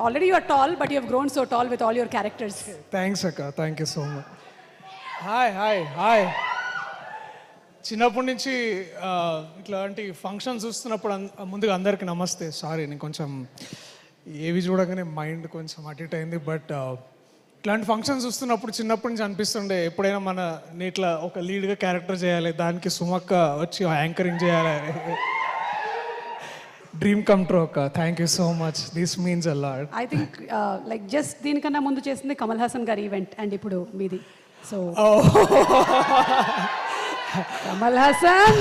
Already you are tall, but you have grown so tall with all your characters. Thanks అక్క, thank you so much. Hi hi hi. చిన్నప్పటి నుంచి ఇట్లాంటి functions చూస్తున్నప్పుడు ముందుగా అందరికీ నమస్తే. సారీ, నేను కొంచెం ఏవి చూడగానే మైండ్ కొంచెం అటు ఇటు అయింది. బట్ ఇట్లాంటి ఫంక్షన్స్ చూస్తున్నప్పుడు చిన్నప్పటి నుంచి అనిపిస్తుండే ఎప్పుడైనా మన ఇట్లా ఒక లీడ్గా క్యారెక్టర్ చేయాలి, దానికి సుమక్క వచ్చి యాంకరింగ్ చేయాలి. డ్రీమ్ కమ్ ట్రూ అక్క. Thank you so much. This means a lot. I think like just దీనికన్నా ముందు చేసింది కమల్ హాసన్ గారి ఈవెంట్ అండ్ ఇప్పుడు మీది. సో కమల్ హాసన్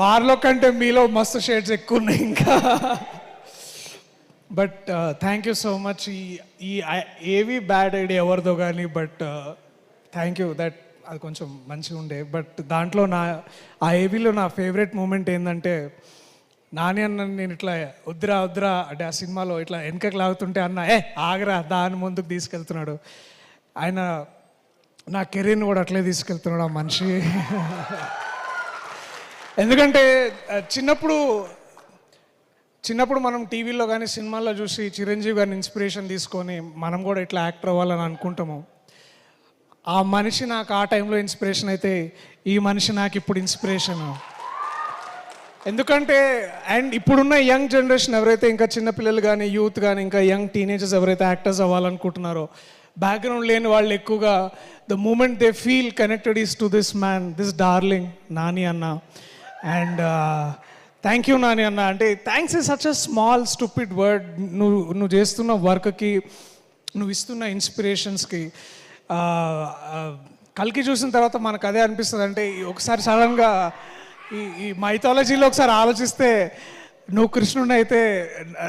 వారిలో కంటే మీలో మస్తు షేడ్స్ ఎక్కువ ఉన్నాయి ఇంకా. But thank you so much. ఈ ఏవి బ్యాడ్ ఐడియా ఎవరిదో కానీ, బట్ థ్యాంక్ యూ దట్ అది కొంచెం మంచిగా ఉండే. బట్ దాంట్లో ఆ ఏవీలో నా ఫేవరెట్ మూమెంట్ ఏంటంటే, నాని అన్న నేను ఇట్లా వద్దురా వద్దురా అంటే ఆ సినిమాలో ఇట్లా వెనకకి లాగుతుంటే అన్న ఆగరా దాని ముందుకు తీసుకెళ్తున్నాడు. ఆయన నా కెరీర్ని కూడా అట్లే తీసుకెళ్తున్నాడు ఆ మనిషి. ఎందుకంటే చిన్నప్పుడు మనం టీవీలో కానీ సినిమాల్లో చూసి చిరంజీవి గారిని ఇన్స్పిరేషన్ తీసుకొని మనం కూడా ఇట్లా యాక్టర్ అవ్వాలని అనుకుంటాము. ఆ మనిషి నాకు ఆ టైంలో ఇన్స్పిరేషన్ అయితే, ఈ మనిషి నాకు ఇప్పుడు ఇన్స్పిరేషన్. ఎందుకంటే అండ్ ఇప్పుడున్న యంగ్ జనరేషన్ ఎవరైతే ఇంకా చిన్నపిల్లలు కానీ యూత్ కానీ ఇంకా యంగ్ టీనేజర్స్ ఎవరైతే యాక్టర్స్ అవ్వాలనుకుంటున్నారో, బ్యాక్గ్రౌండ్ లేని వాళ్ళు ఎక్కువగా the moment they feel connected is to this man, this darling Nani అన్న. అండ్ థ్యాంక్ యూ నాని అన్న. అంటే thanks is such a small stupid word. నువ్వు చేస్తున్న వర్క్కి, నువ్వు ఇస్తున్న ఇన్స్పిరేషన్స్కి. కల్కి చూసిన తర్వాత మనకు అదే అనిపిస్తుంది. అంటే ఒకసారి సడన్గా ఈ మైథాలజీలో ఒకసారి ఆలోచిస్తే, నువ్వు కృష్ణుడు అయితే,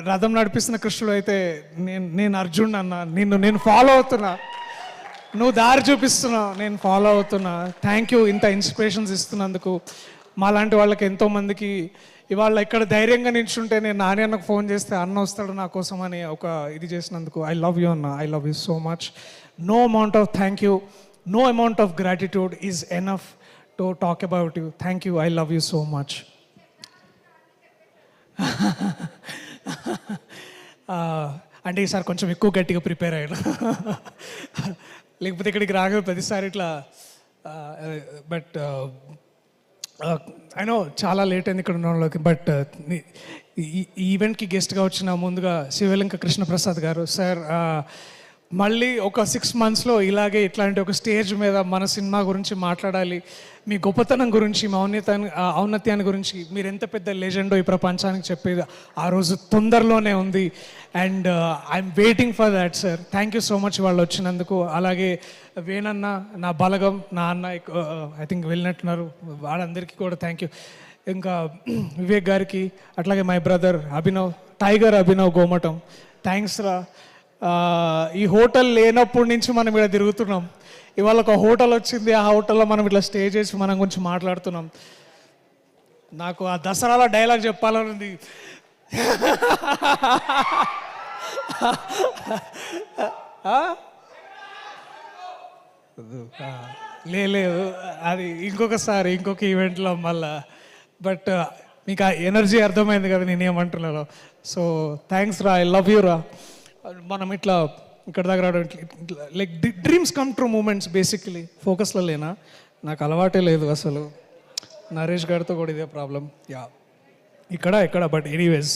రథం నడిపిస్తున్న కృష్ణుడు అయితే, నేను అర్జున్ అన్న. నేను ఫాలో అవుతున్నా, నువ్వు దారి చూపిస్తున్నావు, నేను ఫాలో అవుతున్నా. థ్యాంక్ యూ ఇంత ఇన్స్పిరేషన్స్ ఇస్తున్నందుకు. మాలాంటి వాళ్ళకి ఎంతోమందికి ఇవాళ ఇక్కడ ధైర్యంగా నిల్చుంటే, నేను నాని అన్నకు ఫోన్ చేస్తే అన్న వస్తాడు నా కోసం అని ఒక ఇది చేసినందుకు ఐ లవ్ యూ అన్న. I love you so much. No amount of thank you, no amount of gratitude is enough to talk about you. Thank you. I love you so much. అంటే ఈసారి కొంచెం ఎక్కువ గట్టిగా ప్రిపేర్ అయ్యాను. లేకపోతే ఇక్కడికి రాగా ప్రతిసారి ఇట్లా. బట్ ఐ నో చాలా లేట్ అయింది ఇక్కడ ఉన్న వాళ్ళకి. బట్ ఈ ఈవెంట్కి గెస్ట్గా వచ్చిన ముందుగా శివలంక కృష్ణప్రసాద్ గారు సార్, మళ్ళీ ఒక 6 monthsలో ఇలాగే ఇట్లాంటి ఒక స్టేజ్ మీద మన సినిమా గురించి మాట్లాడాలి, మీ గొప్పతనం గురించి, మీ ఔన్నత్యాన్ని గురించి, మీరు ఎంత పెద్ద లెజెండో ఈ ప్రపంచానికి చెప్పేది ఆ రోజు తొందరలోనే ఉంది. And I'm waiting for that sir. Thank you so much వాళ్ళు వచ్చినందుకు. అలాగే వేణన్న, నా బలగం, నా అన్న ఐ థింక్ వెళ్ళినట్టున్నారు, వాళ్ళందరికీ కూడా థ్యాంక్ యూ. ఇంకా వివేక్ గారికి, అట్లాగే my brother Abhinav, tiger Abhinav Gomatam, thanks రా. ఈ హోటల్ లేనప్పటి నుంచి మనం ఇక్కడ తిరుగుతున్నాం. ఇవాళ ఒక హోటల్ వచ్చింది, ఆ హోటల్లో మనం ఇట్లా స్టే చేసి మనం గురించి మాట్లాడుతున్నాం. నాకు ఆ దసరాలో డైలాగ్ చెప్పాలని ఉంది. లేదు, అది ఇంకొకసారి ఇంకొక ఈవెంట్లో మళ్ళా. బట్ మీకు ఆ ఎనర్జీ అర్థమైంది కదా నేనేమంటున్నాను. సో థ్యాంక్స్ రా, ఐ లవ్ యూ రా. మనం ఇట్లా ఇక్కడ దగ్గర like dreams come true moments. Basically ఫోకస్లో లేనా, నాకు అలవాటే లేదు అసలు. నరేష్ గారితో కూడా ఇదే ప్రాబ్లం. యా ఇక్కడ బట్ ఎనీవేస్.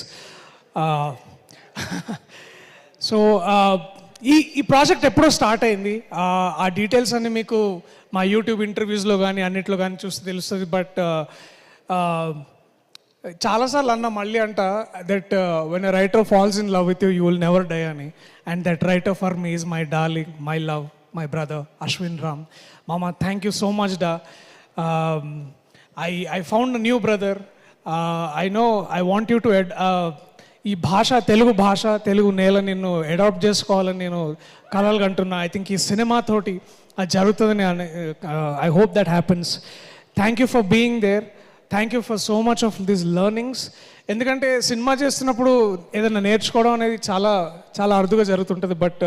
సో ఈ ప్రాజెక్ట్ ఎప్పుడో స్టార్ట్ అయింది. ఆ డీటెయిల్స్ అన్ని మీకు మా యూట్యూబ్ ఇంటర్వ్యూస్లో కానీ అన్నిట్లో కానీ చూస్తే తెలుస్తుంది. బట్ చాలాసార్లు అన్న మళ్ళీ అంట that when a writer falls in love with you, you will never die అని. And that writer for me is my darling, my love, my brother Ashwin Ram. మామ థ్యాంక్ యూ సో మచ్ డా. I found new brother. I know I want you to ఈ భాష, తెలుగు భాష, తెలుగు నేల నిన్ను adapt చేసుకోవాలని నేను కలలు కంటున్నా. ఐ థింక్ ఈ సినిమాతోటి అది జరుగుతుందని I hope that happens. Thank you for being there. Thank you for so much of this learnings. ఎందుకంటే సినిమా చేస్తున్నప్పుడు ఏదైనా నేర్చుకోవడం అనేది చాలా చాలా అరుదుగా జరుగుతుంటుంది. But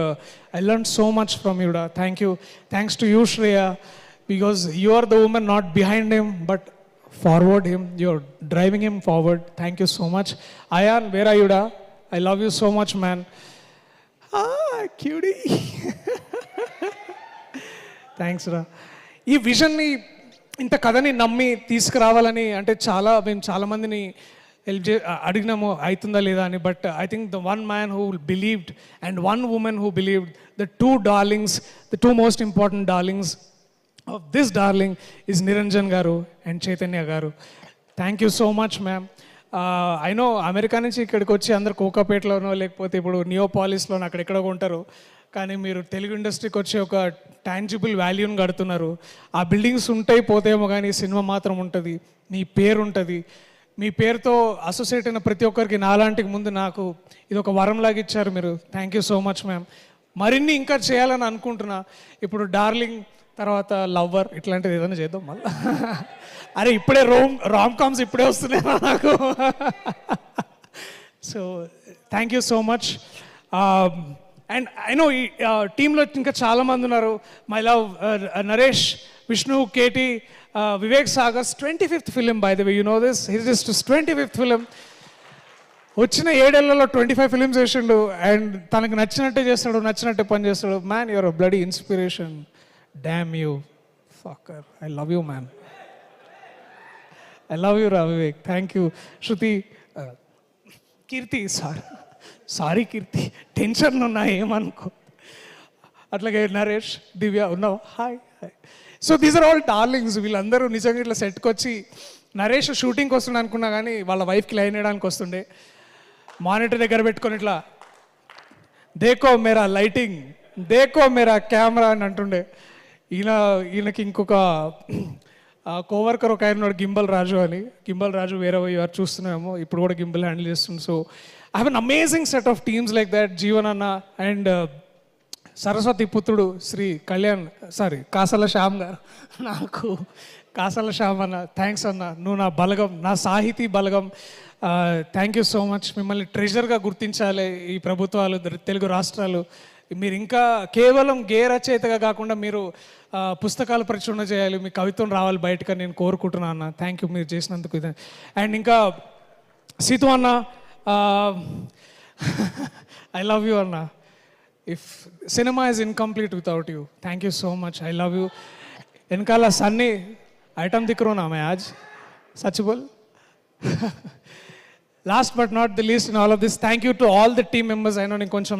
I learn so much from యూడా. Thank you. Thanks to you Shreya, because you are the woman not behind him but forward him. You're driving him forward. Thank you so much. Ayan, where are యూడా? I love you so much man. QD. Thanks రా. ఈ విజన్ని, ఇంత కథని నమ్మి తీసుకురావాలని అంటే మేము చాలామందిని అడిగినాము అవుతుందా లేదా అని. But I think the one man who believed and one women who believed, the two darlings, the two most important darlings of this darling is Niranjan గారు అండ్ చైతన్య గారు. Thank you so much ma'am. I know America నుంచి ఇక్కడికి వచ్చి అందరు కోకాపేటలోనో లేకపోతే ఇప్పుడు నియోపాలిస్లోనో అక్కడెక్కడో ఉంటారు, కానీ మీరు తెలుగు ఇండస్ట్రీకి వచ్చి ఒక టాంజిబుల్ వాల్యూని కడుతున్నారు. ఆ బిల్డింగ్స్ ఉంటాయి పోతేమో, కానీ సినిమా మాత్రం ఉంటుంది, మీ పేరు ఉంటుంది. మీ పేరుతో అసోసియేట్ అయిన ప్రతి ఒక్కరికి నాలాంటికి ముందు నాకు ఇది ఒక వరంలాగా ఇచ్చారు మీరు. Thank you so much ma'am. మరిన్ని ఇంకా చేయాలని అనుకుంటున్నా. ఇప్పుడు డార్లింగ్ తర్వాత లవ్వర్ ఇట్లాంటిది ఏదైనా చేద్దాం మళ్ళీ. అరే ఇప్పుడే రామ్ కామ్స్ ఇప్పుడే వస్తున్నాయి నాకు. So thank you so much. And I know ఈ టీంలో ఇంకా చాలామంది ఉన్నారు. My love Naresh, Vishnu, KT, Vivek Sagar's 25th film by the way, you know this, his is 25th film. వచ్చిన 7 ఏళ్లలో 25 ఫిలిమ్స్ వేసిండు అండ్ తనకు నచ్చినట్టే చేస్తాడు, నచ్చినట్టే పని చేస్తాడు. Man your bloody inspiration. Damn you fucker. I love you man. I love you రా Vivek. Thank you. Shruti, Keerthi, sorry Keerthi, టెన్షన్లో ఉన్నా ఏమనుకో. అట్లాగే నరేష్, దివ్య ఉన్నావు, hi hi. So these are all darlings. వీళ్ళందరూ నిజంగా ఇట్లా సెట్కి వచ్చి, నరేష్ షూటింగ్కి వస్తుండే అనుకున్నా కానీ వాళ్ళ వైఫ్కి లైన్ వేయడానికి వస్తుండే. మానిటర్ దగ్గర పెట్టుకొని ఇట్లా దేకో మేరా లైటింగ్, దేకో మేరా కెమెరా అని అంటుండే. ఈయనకి ఇంకొక కోవర్కర్ ఒక ఆయన గింబల్ రాజు అని. గింబల్ రాజు వేరే వారు చూస్తున్నామేమో, ఇప్పుడు కూడా గింబల్ హ్యాండిల్ చేస్తుంది. So I have an amazing set of teams like that. Jeevan అన్న అండ్ సరస్వతి పుత్రుడు శ్రీ కళ్యాణ్, కాసల శ్యామ్ గారు. నాకు కాసల శ్యామ్ అన్న, థ్యాంక్స్ అన్న, నువ్వు నా బలగం, నా సాహితీ బలగం. Thank you so much. మిమ్మల్ని ట్రెజర్గా గుర్తించాలి ఈ ప్రభుత్వాలు, తెలుగు రాష్ట్రాలు. మీరు ఇంకా కేవలం గే రచయితగా కాకుండా మీరు పుస్తకాలు ప్రచురణ చేయాలి, మీ కవిత్వం రావాలి బయటకు నేను కోరుకుంటున్నాను అన్న. థ్యాంక్ యూ మీరు చేసినందుకు. ఇది అండ్ ఇంకా సీతు అన్న, ఐ లవ్ యూ అన్న. If cinema is incomplete without you. Thank you so much. I love you. వెనకాల సన్నీ ఐటమ్ దిక్రోనా మే ఆజ్ సచ్ బోల్. Last but not the least in all of this, thank you to all the team members. అయినా నేను కొంచెం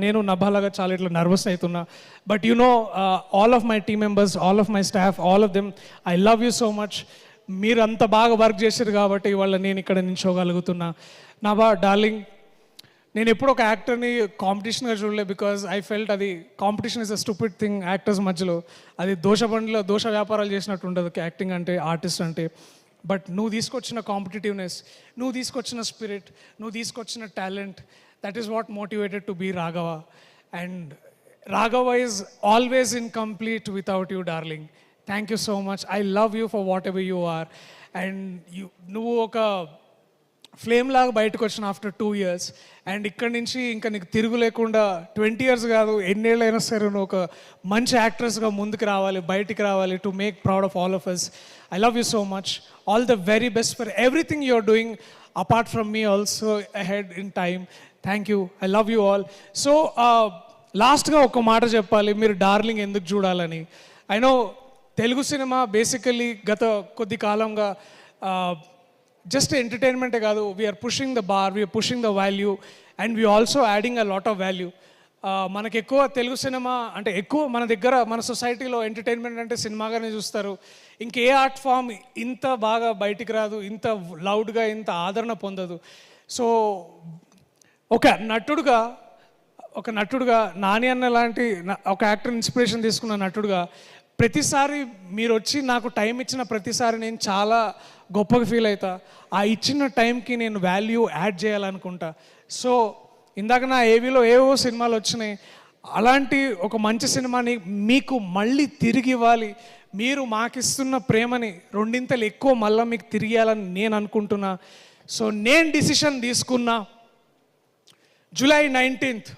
నేను నభాలాగా చాలా ఇట్లా నర్వస్ అవుతున్నా. But you know all of my team members, all of my staff, all of them, I love you so much. మీరు అంత బాగా వర్క్ చేశారు కాబట్టి ఇవాళ నేను ఇక్కడ నిల్చోగలుగుతున్నా. నభా డార్లింగ్, నేను ఎప్పుడు ఒక యాక్టర్ని కాంపిటీషన్గా చూడలే. బికాజ్ ఐ ఫెల్ట్ అది competition is a stupid thing actors మధ్యలో. అది దోష వ్యాపారాలు చేసినట్టు ఉండదు యాక్టింగ్ అంటే, ఆర్టిస్ట్ అంటే. బట్ నువ్వు తీసుకొచ్చిన కాంపిటేటివ్నెస్, నువ్వు తీసుకొచ్చిన స్పిరిట్, నువ్వు తీసుకొచ్చిన talent, that is what motivated to be Raghava. And Raghava is always incomplete without you darling. Thank you so much. I love you for whatever you are. And నువ్వు ఒక flame లాగా బయటకు వచ్చిన ఆఫ్టర్ 2 years. అండ్ ఇక్కడి నుంచి ఇంకా నీకు తిరుగు లేకుండా 20 years కాదు, ఎన్నేళ్ళైనా సరే నువ్వు ఒక మంచి యాక్ట్రెస్గా ముందుకు రావాలి, బయటికి రావాలి, to make proud of all of us. I love you so much. All the very best for everything you're doing apart from me also ahead in time. Thank you. I love you all. So లాస్ట్గా ఒక మాట చెప్పాలి, మీరు darling ఎందుకు చూడాలని. I know Telugu cinema basically గత కొద్ది కాలంగా జస్ట్ ఎంటర్టైన్మెంటే కాదు, we are pushing the bar, we are pushing the value and we also adding a lot of value. మనకు ఎక్కువ తెలుగు సినిమా అంటే ఎక్కువ మన దగ్గర మన సొసైటీలో ఎంటర్టైన్మెంట్ అంటే సినిమాగానే చూస్తారు. ఇంకే ఆర్ట్ ఫామ్ ఇంత బాగా బయటికి రాదు, ఇంత లౌడ్గా, ఇంత ఆదరణ పొందదు. సో ఒక నటుడుగా నాని అన్న లాంటి ఒక యాక్టర్ ఇన్స్పిరేషన్ తీసుకున్న నటుడుగా ప్రతిసారి మీరు వచ్చి నాకు టైం ఇచ్చిన ప్రతిసారి నేను చాలా గొప్పగా ఫీల్ అవుతా. ఆ ఇచ్చిన టైంకి నేను వాల్యూ యాడ్ చేయాలనుకుంటా. సో ఇందాక నా ఏవీలో ఏవో సినిమాలు వచ్చినాయి, అలాంటి ఒక మంచి సినిమాని మీకు మళ్ళీ తిరిగి ఇవ్వాలి. మీరు మాకిస్తున్న ప్రేమని 2 ఎక్కువ మళ్ళీ మీకు తిరిగేయాలని నేను అనుకుంటున్నా. సో నేను డిసిషన్ తీసుకున్నా, July 19th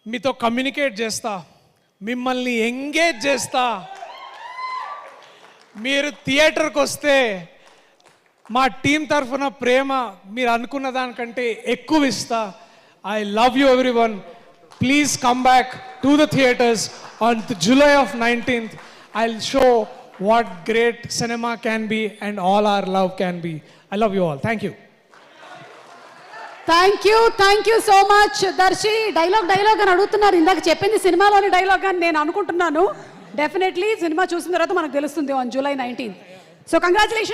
మీతో కమ్యూనికేట్ చేస్తా, మిమ్మల్ని ఎంగేజ్ చేస్తా. మీరు థియేటర్కి వస్తే మా టీం తరఫున ప్రేమ మీరు అనుకున్న దానికంటే ఎక్కువ ఇస్తా. I love you everyone. Please come back to the theatres on July 19th. I'll show what great cinema can be and all our love can be. I love you all. Thank you. Thank you so much. Darshi dialogue అని అడుగుతున్నారు. ఇందాక చెప్పింది సినిమాలోని dialogue అని నేను అనుకుంటున్నాను. Definitely cinema చూసిన తర్వాత మనకు తెలుస్తుంది on July 19th. So congratulations.